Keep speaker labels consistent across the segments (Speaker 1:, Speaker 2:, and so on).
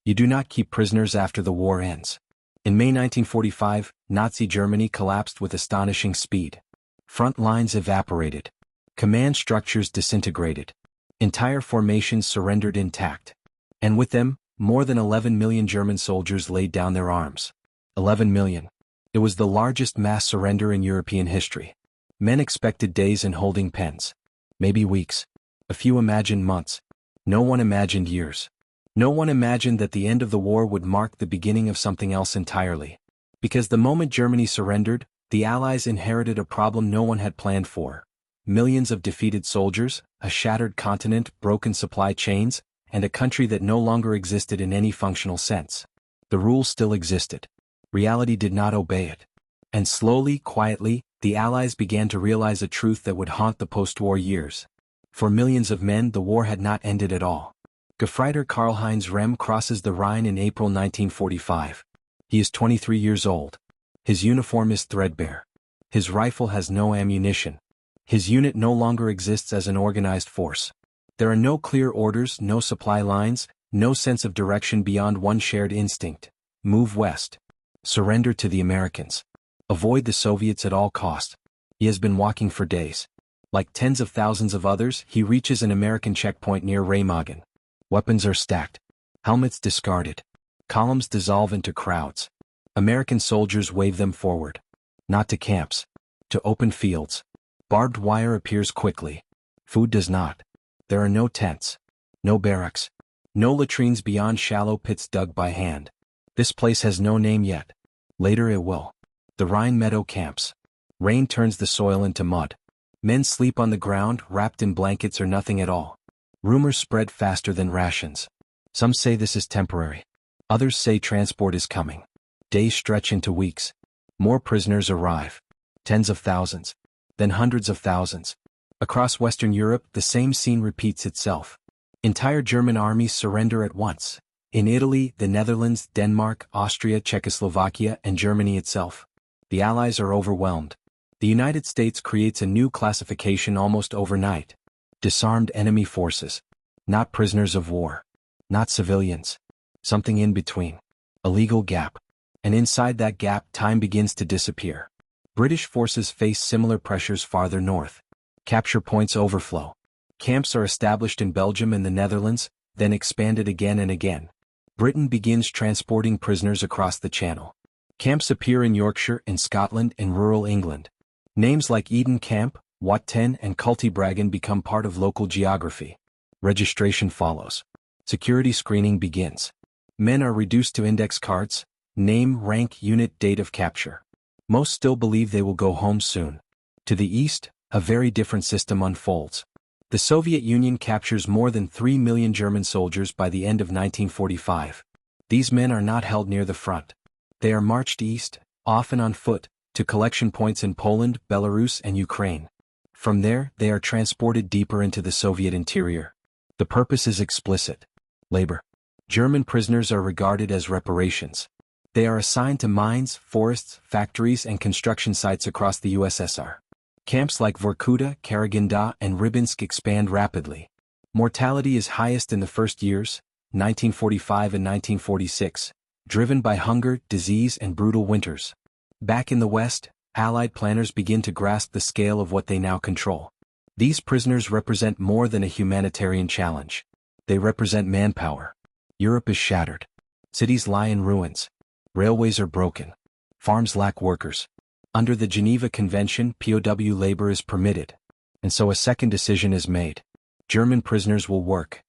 Speaker 1: You do not keep prisoners after the war ends. In May 1945, Nazi Germany collapsed with astonishing speed. Front lines evaporated. Command structures disintegrated. Entire formations surrendered intact. And with them, more than 11 million German soldiers laid down their arms. 11 million. It was the largest mass surrender in European history. Men expected days in holding pens. Maybe weeks. A few imagined months. No one imagined years. No one imagined that the end of the war would mark the beginning of something else entirely. Because the moment Germany surrendered, the Allies inherited a problem no one had planned for. Millions of defeated soldiers, a shattered continent, broken supply chains, and a country that no longer existed in any functional sense. The rule still existed. Reality did not obey it. And slowly, quietly, the Allies began to realize a truth that would haunt the post-war years. For millions of men, the war had not ended at all. Gefreiter Karl-Heinz Rehm crosses the Rhine in April 1945. He is 23 years old. His uniform is threadbare. His rifle has no ammunition. His unit no longer exists as an organized force. There are no clear orders, no supply lines, no sense of direction beyond one shared instinct. Move west. Surrender to the Americans. Avoid the Soviets at all cost. He has been walking for days. Like tens of thousands of others, he reaches an American checkpoint near Remagen. Weapons are stacked. Helmets discarded. Columns dissolve into crowds. American soldiers wave them forward. Not to camps. To open fields. Barbed wire appears quickly. Food does not. There are no tents. No barracks. No latrines beyond shallow pits dug by hand. This place has no name yet. Later it will. The Rhine meadow camps. Rain turns the soil into mud. Men sleep on the ground, wrapped in blankets or nothing at all. Rumors spread faster than rations. Some say this is temporary. Others say transport is coming. Days stretch into weeks. More prisoners arrive. Tens of thousands. Then hundreds of thousands. Across Western Europe, the same scene repeats itself. Entire German armies surrender at once. In Italy, the Netherlands, Denmark, Austria, Czechoslovakia, and Germany itself. The Allies are overwhelmed. The United States creates a new classification almost overnight. Disarmed enemy forces. Not prisoners of war. Not civilians. Something in between. A legal gap. And inside that gap, time begins to disappear. British forces face similar pressures farther north. Capture points overflow. Camps are established in Belgium and the Netherlands, then expanded again and again. Britain begins transporting prisoners across the Channel. Camps appear in Yorkshire, in Scotland, and rural England. Names like Eden Camp, Wat 10, and Cultibragan become part of local geography. Registration follows. Security screening begins. Men are reduced to index cards, name, rank, unit, date of capture. Most still believe they will go home soon. To the east, a very different system unfolds. The Soviet Union captures more than 3 million German soldiers by the end of 1945. These men are not held near the front. They are marched east, often on foot, to collection points in Poland, Belarus, and Ukraine. From there, they are transported deeper into the Soviet interior. The purpose is explicit. Labor. German prisoners are regarded as reparations. They are assigned to mines, forests, factories, and construction sites across the USSR. Camps like Vorkuta, Karaganda, and Rybinsk expand rapidly. Mortality is highest in the first years, 1945 and 1946, driven by hunger, disease, and brutal winters. Back in the West, Allied planners begin to grasp the scale of what they now control. These prisoners represent more than a humanitarian challenge. They represent manpower. Europe is shattered. Cities lie in ruins. Railways are broken. Farms lack workers. Under the Geneva Convention, POW labor is permitted. And so a second decision is made. German prisoners will work.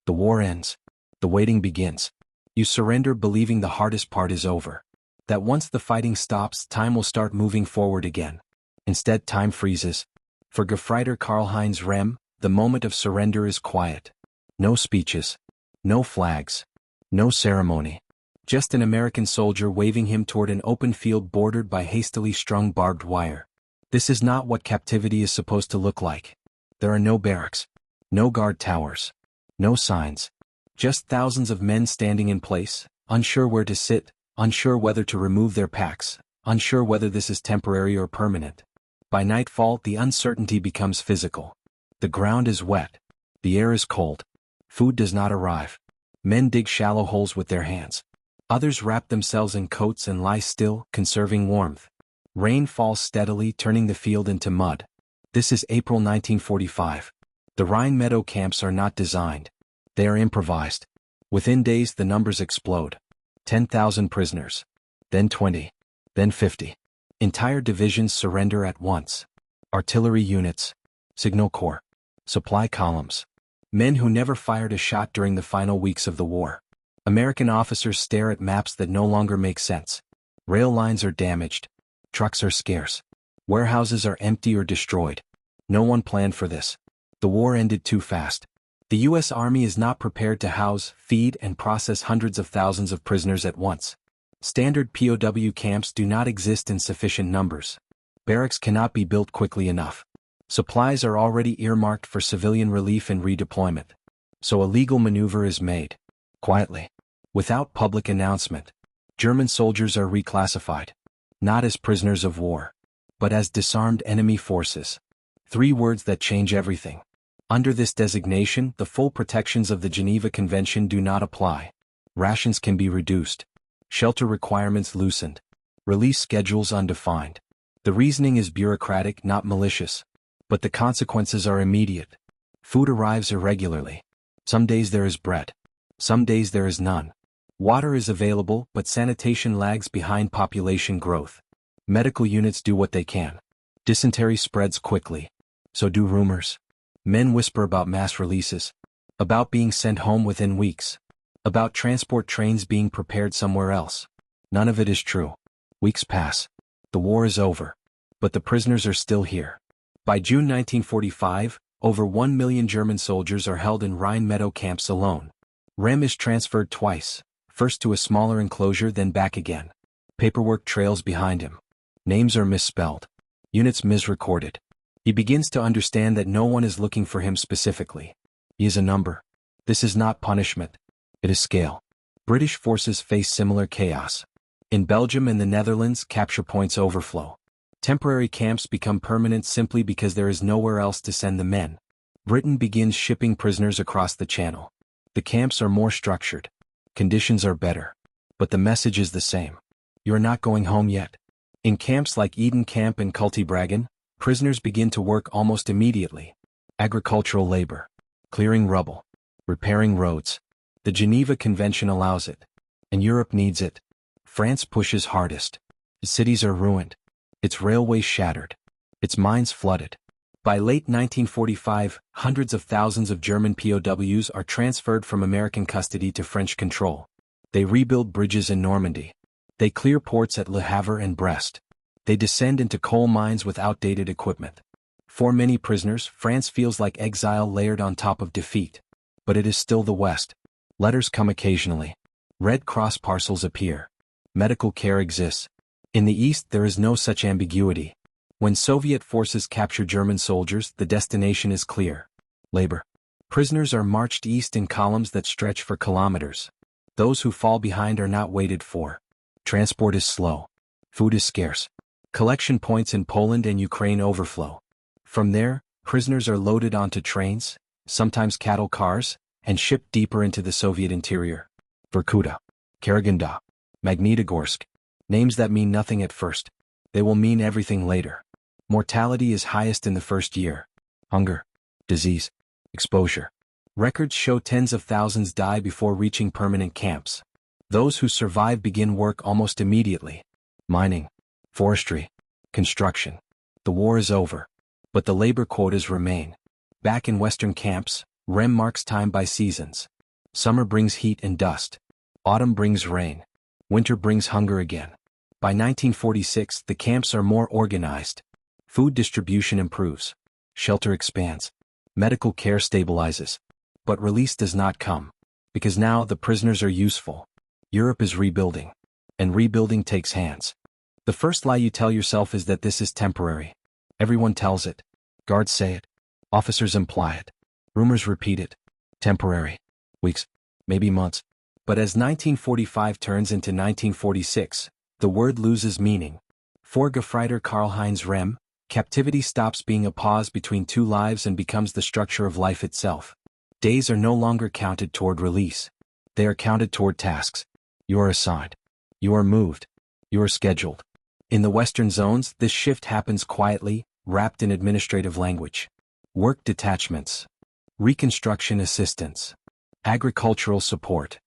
Speaker 1: The war ends. The waiting begins. You surrender believing the hardest part is over. That once the fighting stops, time will start moving forward again. Instead, time freezes. For Gefreiter Karl-Heinz Rehm, the moment of surrender is quiet. No speeches. No flags. No ceremony. Just an American soldier waving him toward an open field bordered by hastily strung barbed wire. This is not what captivity is supposed to look like. There are no barracks. No guard towers. No signs. Just thousands of men standing in place, unsure where to sit, unsure whether to remove their packs, unsure whether this is temporary or permanent. By nightfall, the uncertainty becomes physical. The ground is wet. The air is cold. Food does not arrive. Men dig shallow holes with their hands. Others wrap themselves in coats and lie still, conserving warmth. Rain falls steadily, turning the field into mud. This is April 1945. The Rhine meadow camps are not designed. They are improvised. Within days the numbers explode. 10,000 prisoners. Then 20. Then 50. Entire divisions surrender at once. Artillery units. Signal corps. Supply columns. Men who never fired a shot during the final weeks of the war. American officers stare at maps that no longer make sense. Rail lines are damaged. Trucks are scarce. Warehouses are empty or destroyed. No one planned for this. The war ended too fast. The U.S. Army is not prepared to house, feed, and process hundreds of thousands of prisoners at once. Standard POW camps do not exist in sufficient numbers. Barracks cannot be built quickly enough. Supplies are already earmarked for civilian relief and redeployment. So a legal maneuver is made. Quietly. Without public announcement. German soldiers are reclassified. Not as prisoners of war. But as disarmed enemy forces. 3 words that change everything. Under this designation, the full protections of the Geneva Convention do not apply. Rations can be reduced. Shelter requirements loosened. Release schedules undefined. The reasoning is bureaucratic, not malicious. But the consequences are immediate. Food arrives irregularly. Some days there is bread. Some days there is none. Water is available, but sanitation lags behind population growth. Medical units do what they can. Dysentery spreads quickly. So do rumors. Men whisper about mass releases. About being sent home within weeks. About transport trains being prepared somewhere else. None of it is true. Weeks pass. The war is over. But the prisoners are still here. By June 1945, over 1 million German soldiers are held in Rhine meadow camps alone. Rehm is transferred twice, first to a smaller enclosure then back again. Paperwork trails behind him. Names are misspelled. Units misrecorded. He begins to understand that no one is looking for him specifically. He is a number. This is not punishment. It is scale. British forces face similar chaos. In Belgium and the Netherlands, capture points overflow. Temporary camps become permanent simply because there is nowhere else to send the men. Britain begins shipping prisoners across the Channel. The camps are more structured. Conditions are better. But the message is the same. You are not going home yet. In camps like Eden Camp and Cultibragen, prisoners begin to work almost immediately. Agricultural labor. Clearing rubble. Repairing roads. The Geneva Convention allows it. And Europe needs it. France pushes hardest. Its cities are ruined. Its railways shattered. Its mines flooded. By late 1945, hundreds of thousands of German POWs are transferred from American custody to French control. They rebuild bridges in Normandy. They clear ports at Le Havre and Brest. They descend into coal mines with outdated equipment. For many prisoners, France feels like exile layered on top of defeat. But it is still the West. Letters come occasionally. Red Cross parcels appear. Medical care exists. In the East there is no such ambiguity. When Soviet forces capture German soldiers, the destination is clear. Labor. Prisoners are marched east in columns that stretch for kilometers. Those who fall behind are not waited for. Transport is slow. Food is scarce. Collection points in Poland and Ukraine overflow. From there, prisoners are loaded onto trains, sometimes cattle cars, and shipped deeper into the Soviet interior. Vorkuta. Karaganda. Magnitogorsk. Names that mean nothing at first. They will mean everything later. Mortality is highest in the first year. Hunger. Disease. Exposure. Records show tens of thousands die before reaching permanent camps. Those who survive begin work almost immediately. Mining. Forestry. Construction. The war is over. But the labor quotas remain. Back in Western camps, Rehm marks time by seasons. Summer brings heat and dust. Autumn brings rain. Winter brings hunger again. By 1946, the camps are more organized. Food distribution improves. Shelter expands. Medical care stabilizes. But release does not come. Because now the prisoners are useful. Europe is rebuilding. And rebuilding takes hands. The first lie you tell yourself is that this is temporary. Everyone tells it. Guards say it. Officers imply it. Rumors repeat it. Temporary. Weeks. Maybe months. But as 1945 turns into 1946, the word loses meaning. For Gefreiter Karl-Heinz Rehm, captivity stops being a pause between two lives and becomes the structure of life itself. Days are no longer counted toward release. They are counted toward tasks. You are assigned. You are moved. You are scheduled. In the Western zones, this shift happens quietly, wrapped in administrative language. Work detachments. Reconstruction assistance. Agricultural support.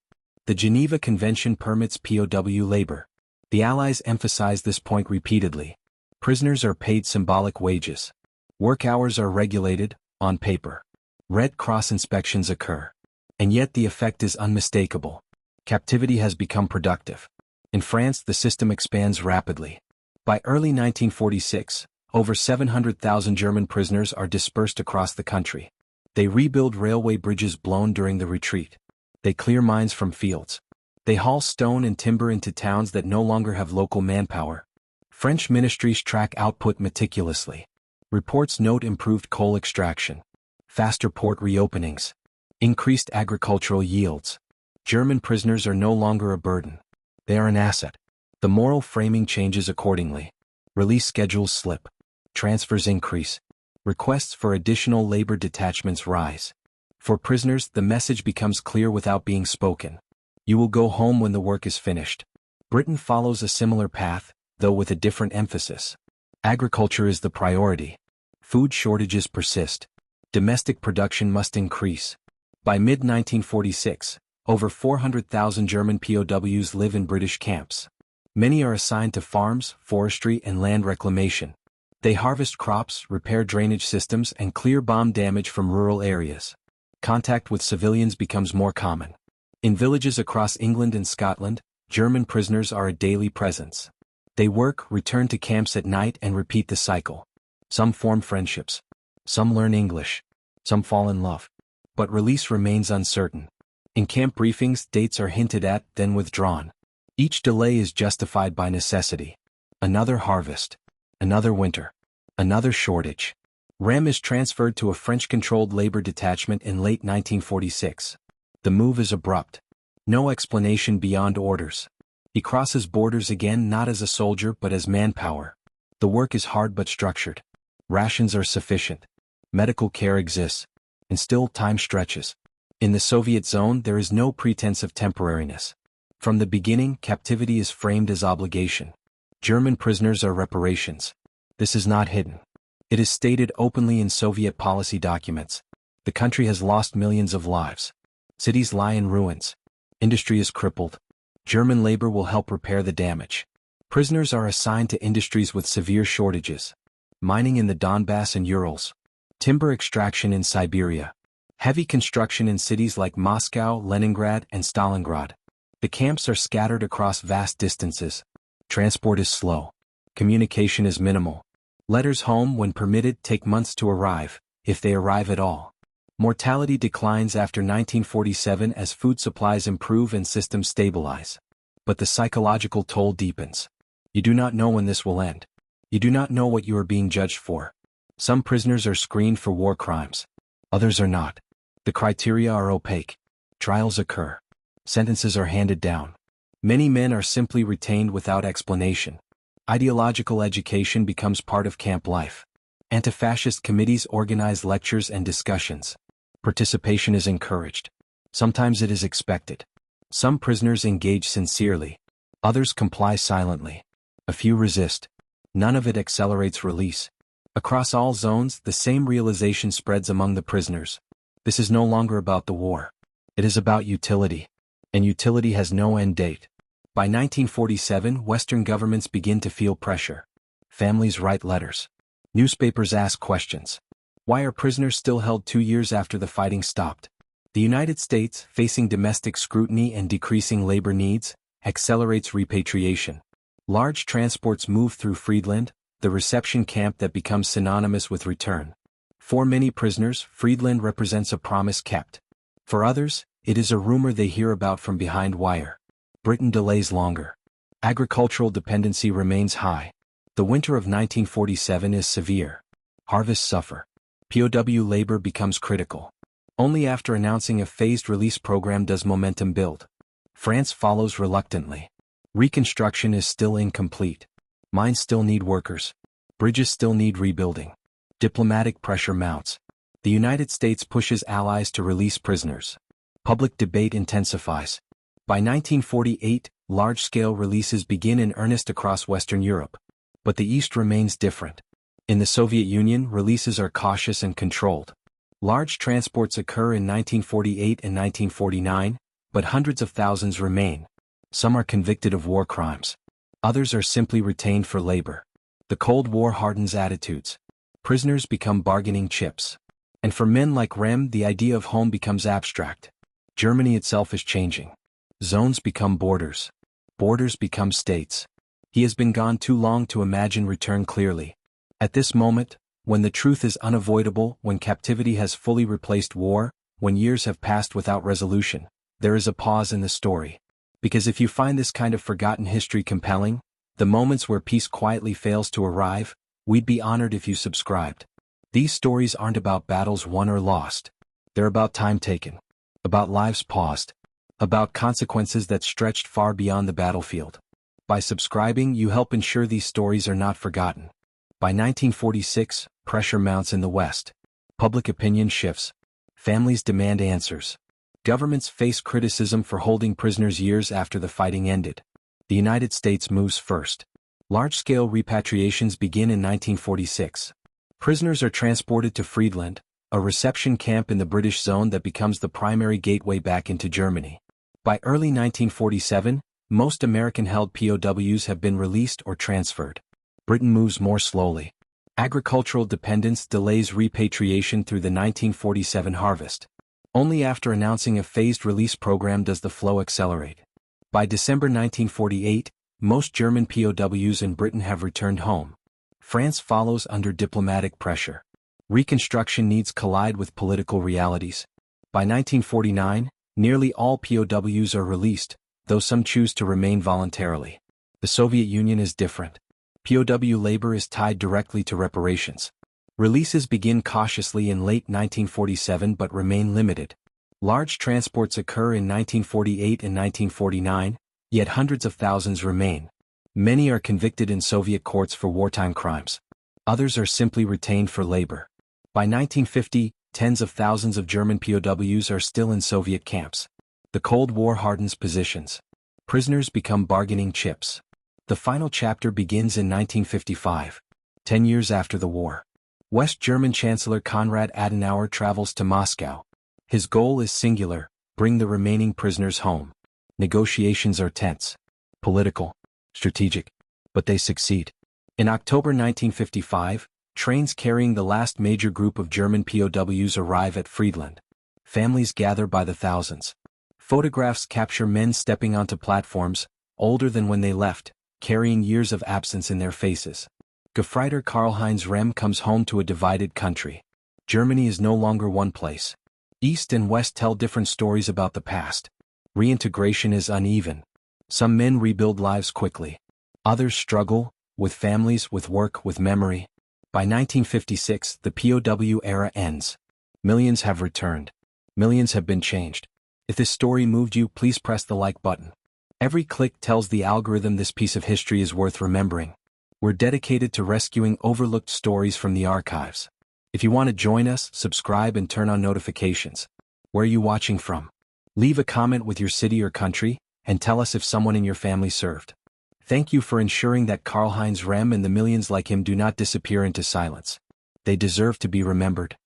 Speaker 1: The Geneva Convention permits POW labor. The Allies emphasize this point repeatedly. Prisoners are paid symbolic wages. Work hours are regulated, on paper. Red Cross inspections occur. And yet the effect is unmistakable. Captivity has become productive. In France, the system expands rapidly. By early 1946, over 700,000 German prisoners are dispersed across the country. They rebuild railway bridges blown during the retreat. They clear mines from fields. They haul stone and timber into towns that no longer have local manpower. French ministries track output meticulously. Reports note improved coal extraction, faster port reopenings, increased agricultural yields. German prisoners are no longer a burden. They are an asset. The moral framing changes accordingly. Release schedules slip. Transfers increase. Requests for additional labor detachments rise. For prisoners, the message becomes clear without being spoken. You will go home when the work is finished. Britain follows a similar path, though with a different emphasis. Agriculture is the priority. Food shortages persist. Domestic production must increase. By mid-1946, over 400,000 German POWs live in British camps. Many are assigned to farms, forestry, and land reclamation. They harvest crops, repair drainage systems, and clear bomb damage from rural areas. Contact with civilians becomes more common. In villages across England and Scotland, German prisoners are a daily presence. They work, return to camps at night, and repeat the cycle. Some form friendships. Some learn English. Some fall in love. But release remains uncertain. In camp briefings, dates are hinted at, then withdrawn. Each delay is justified by necessity. Another harvest. Another winter. Another shortage. Rehm is transferred to a French-controlled labor detachment in late 1946. The move is abrupt. No explanation beyond orders. He crosses borders again not as a soldier but as manpower. The work is hard but structured. Rations are sufficient. Medical care exists. And still time stretches. In the Soviet zone there is no pretense of temporariness. From the beginning, captivity is framed as obligation. German prisoners are reparations. This is not hidden. It is stated openly in Soviet policy documents. The country has lost millions of lives. Cities lie in ruins. Industry is crippled. German labor will help repair the damage. Prisoners are assigned to industries with severe shortages. Mining in the Donbass and Urals. Timber extraction in Siberia. Heavy construction in cities like Moscow, Leningrad, and Stalingrad. The camps are scattered across vast distances. Transport is slow. Communication is minimal. Letters home, when permitted, take months to arrive, if they arrive at all. Mortality declines after 1947 as food supplies improve and systems stabilize. But the psychological toll deepens. You do not know when this will end. You do not know what you are being judged for. Some prisoners are screened for war crimes. Others are not. The criteria are opaque. Trials occur. Sentences are handed down. Many men are simply retained without explanation. Ideological education becomes part of camp life. Anti-fascist committees organize lectures and discussions. Participation is encouraged. Sometimes it is expected. Some prisoners engage sincerely. Others comply silently. A few resist. None of it accelerates release. Across all zones, the same realization spreads among the prisoners. This is no longer about the war. It is about utility. And utility has no end date. By 1947, Western governments begin to feel pressure. Families write letters. Newspapers ask questions. Why are prisoners still held 2 years after the fighting stopped? The United States, facing domestic scrutiny and decreasing labor needs, accelerates repatriation. Large transports move through Friedland, the reception camp that becomes synonymous with return. For many prisoners, Friedland represents a promise kept. For others, it is a rumor they hear about from behind wire. Britain delays longer. Agricultural dependency remains high. The winter of 1947 is severe. Harvests suffer. POW labor becomes critical. Only after announcing a phased release program does momentum build. France follows reluctantly. Reconstruction is still incomplete. Mines still need workers. Bridges still need rebuilding. Diplomatic pressure mounts. The United States pushes allies to release prisoners. Public debate intensifies. By 1948, large-scale releases begin in earnest across Western Europe. But the East remains different. In the Soviet Union, releases are cautious and controlled. Large transports occur in 1948 and 1949, but hundreds of thousands remain. Some are convicted of war crimes. Others are simply retained for labor. The Cold War hardens attitudes. Prisoners become bargaining chips. And for men like Rehm, the idea of home becomes abstract. Germany itself is changing. Zones become borders. Borders become states. He has been gone too long to imagine return clearly. At this moment, when the truth is unavoidable, when captivity has fully replaced war, when years have passed without resolution, there is a pause in the story. Because if you find this kind of forgotten history compelling, the moments where peace quietly fails to arrive, we'd be honored if you subscribed. These stories aren't about battles won or lost. They're about time taken. About lives paused. About consequences that stretched far beyond the battlefield. By subscribing, you help ensure these stories are not forgotten. By 1946, pressure mounts in the West. Public opinion shifts. Families demand answers. Governments face criticism for holding prisoners years after the fighting ended. The United States moves first. Large-scale repatriations begin in 1946. Prisoners are transported to Friedland, a reception camp in the British zone that becomes the primary gateway back into Germany. By early 1947, most American-held POWs have been released or transferred. Britain moves more slowly. Agricultural dependence delays repatriation through the 1947 harvest. Only after announcing a phased release program does the flow accelerate. By December 1948, most German POWs in Britain have returned home. France follows under diplomatic pressure. Reconstruction needs collide with political realities. By 1949, nearly all POWs are released, though some choose to remain voluntarily. The Soviet Union is different. POW labor is tied directly to reparations. Releases begin cautiously in late 1947 but remain limited. Large transports occur in 1948 and 1949, yet hundreds of thousands remain. Many are convicted in Soviet courts for wartime crimes. Others are simply retained for labor. By 1950, tens of thousands of German POWs are still in Soviet camps. The Cold War hardens positions. Prisoners become bargaining chips. The final chapter begins in 1955, 10 years after the war. West German Chancellor Konrad Adenauer travels to Moscow. His goal is singular: bring the remaining prisoners home. Negotiations are tense, political, strategic, but they succeed. In October 1955, trains carrying the last major group of German POWs arrive at Friedland. Families gather by the thousands. Photographs capture men stepping onto platforms, older than when they left, carrying years of absence in their faces. Gefreiter Karl-Heinz Rehm comes home to a divided country. Germany is no longer one place. East and West tell different stories about the past. Reintegration is uneven. Some men rebuild lives quickly. Others struggle, with families, with work, with memory. By 1956, the POW era ends. Millions have returned. Millions have been changed. If this story moved you, please press the like button. Every click tells the algorithm this piece of history is worth remembering. We're dedicated to rescuing overlooked stories from the archives. If you want to join us, subscribe and turn on notifications. Where are you watching from? Leave a comment with your city or country, and tell us if someone in your family served. Thank you for ensuring that Karl-Heinz Rehm and the millions like him do not disappear into silence. They deserve to be remembered.